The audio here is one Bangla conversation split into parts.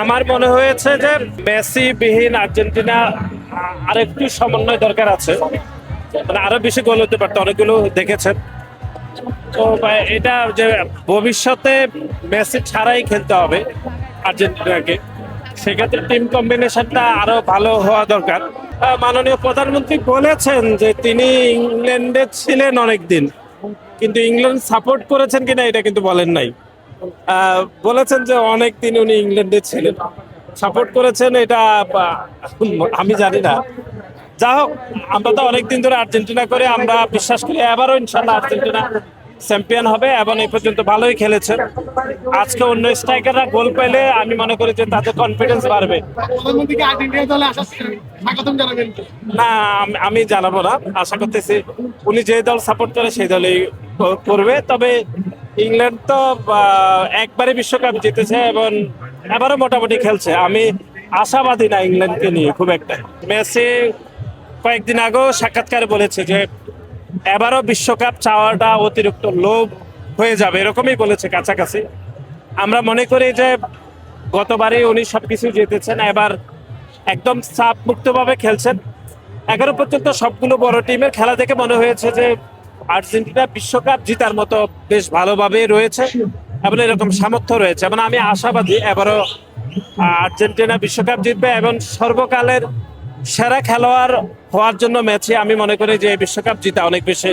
আমার মনে হয়েছে যে মেসি বিহীন আর্জেন্টিনা আরেকটু সমন্বয় দরকার আছে, মানে আরো বেশি গোল হতে পারতো, অনেকগুলো দেখেছেন। তো এটা যে ভবিষ্যতে মেসি ছাড়াই খেলতে হবে আর্জেন্টিনাকে, সেক্ষেত্রে টিম কম্বিনেশনটা আরো ভালো হওয়া দরকার। মাননীয় প্রধানমন্ত্রী বলেছেন যে তিনি ইংল্যান্ডে ছিলেন অনেকদিন, কিন্তু ইংল্যান্ড সাপোর্ট করেছেন কিনা এটা কিন্তু বলেন নাই। বলেছেন যে অনেক দিন উনি ইংল্যান্ডে ছিলেন, সাপোর্ট করেছেন এটা আমি জানি না। যা হোক, আমরা তো অনেকদিন ধরে আর্জেন্টিনা করে আমরা বিশ্বাস করি এবারও ইনশাল্লাহ আর্জেন্টিনা চ্যাম্পিয়ন হবে, এবং এই পর্যন্ত ভালোই খেলেছে। আজকে অন্য স্ট্রাইকাররা গোল পেলে আমি মনে করি যে তাদের কনফিডেন্স বাড়বে। না, আমি জানাবো না, আশা করতেছি উনি যে দল সাপোর্ট করে সেই দলই করবে। তবে ইংল্যান্ড তো একবারে বিশ্বকাপ জিতেছে এবং এবারও মোটামুটি খেলছে, আমি আশাবাদী না ইংল্যান্ডকে নিয়ে খুব একটা। মেসি কয়েকদিন আগেও সাক্ষাৎকারে বলেছে যে এবারও বিশ্বকাপ চাওয়াটা অতিরিক্ত লোভ হয়ে যাবে, এরকমই বলেছে কাছাকাছি। আমরা মনে করি যে গতবারই উনি সবকিছু জিতেছেন, এবার একদম চাপ মুক্তভাবে খেলছেন। 11 পর্যন্ত সবগুলো বড় টিমের খেলা দেখে মনে হয়েছে যে আর্জেন্টিনা বিশ্বকাপ জিতার মতো বেশ ভালোভাবে রয়েছে এবং এরকম সামর্থ্য রয়েছে, এবং আমি আশাবাদী এবারও আর্জেন্টিনা বিশ্বকাপ জিতবে এবং সর্বকালের সেরা খেলোয়াড় হওয়ার জন্য ম্যাচে আমি মনে করি যে বিশ্বকাপ জিতা অনেক বেশি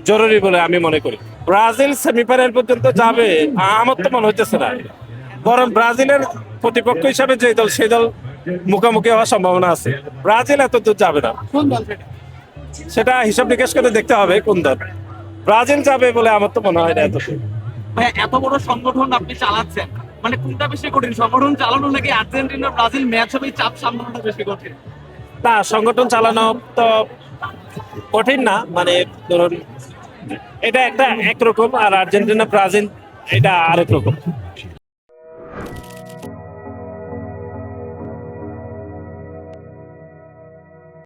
জরুরি বলে আমি মনে করি। ব্রাজিল সেমিফাইনাল পর্যন্ত যাবে আমার তো মনে হইতেছে না, বরং ব্রাজিলের প্রতিপক্ষ হিসাবে যে দল সেই দল মুখোমুখি হওয়ার সম্ভাবনা আছে। ব্রাজিল এত দূর যাবে না, সেটা হিসাব নিকাশ করে দেখতে হবে কোন দল। ব্রাজিল যাবে বলে আমার তো মনে হয় না এত দূর। ভাই, এত বড় সংগঠন আপনি চালাচ্ছেন, মানে কোনটা বেশি কঠিন, সংগঠন চালানো নাকি আর্জেন্টিনা ব্রাজিল ম্যাচ হবে এই চাপ সামলানোটা বেশি কঠিন? না, সংগঠন চালানো তো কঠিন না, মানে ধরুন এটা একটা একরকম, আর আর্জেন্টিনা ব্রাজিল এটা আরেক রকম।